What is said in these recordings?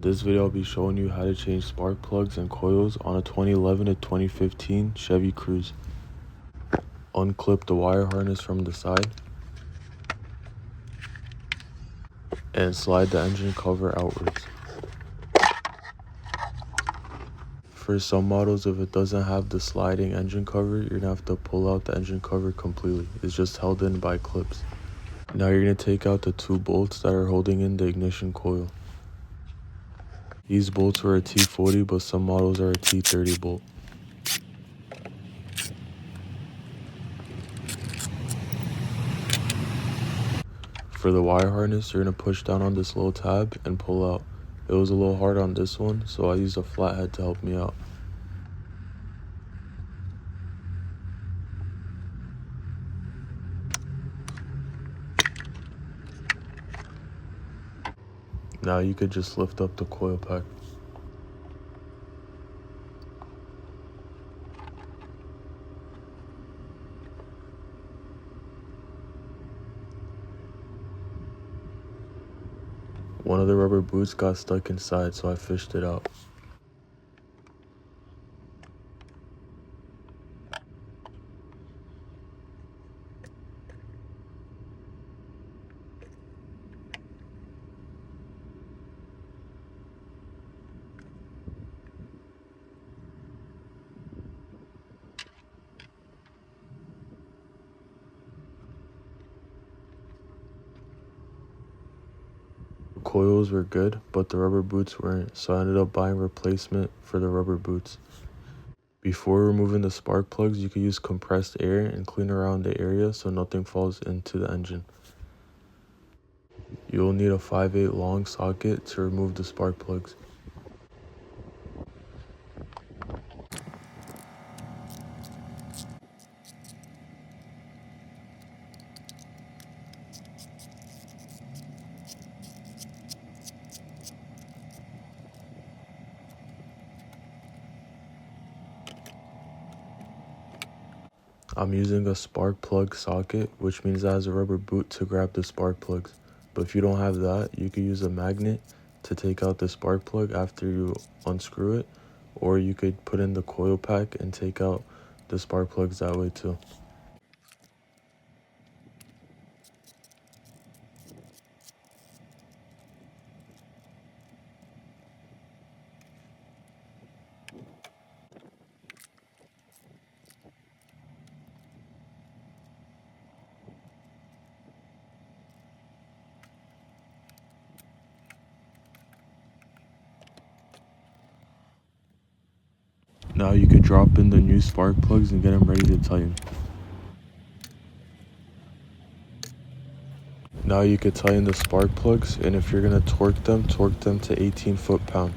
This video I'll be showing you how to change spark plugs and coils on a 2011 to 2015 Chevy Cruze. Unclip the wire harness from the side and slide the engine cover outwards. For some models, if it doesn't have the sliding engine cover, you're gonna have to pull out the engine cover completely. It's just held in by clips. Now you're gonna take out the two bolts that are holding in the ignition coil. These bolts were a T40, but some models are a T30 bolt. For the wire harness, you're going to push down on this little tab and pull out. It was a little hard on this one, so I used a flathead to help me out. Now you could just lift up the coil pack. One of the rubber boots got stuck inside, so I fished it out. The coils were good, but the rubber boots weren't, so I ended up buying replacement for the rubber boots. Before removing the spark plugs, you could use compressed air and clean around the area so nothing falls into the engine. You'll need a 5/8 long socket to remove the spark plugs. I'm using a spark plug socket, which means it has a rubber boot to grab the spark plugs. But if you don't have that, you could use a magnet to take out the spark plug after you unscrew it, or you could put in the coil pack and take out the spark plugs that way too. Now you could drop in the new spark plugs and get them ready to tighten. Now you could tighten the spark plugs, and if you're going to torque them to 18 foot-pound.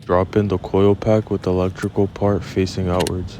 Drop in the coil pack with the electrical part facing outwards.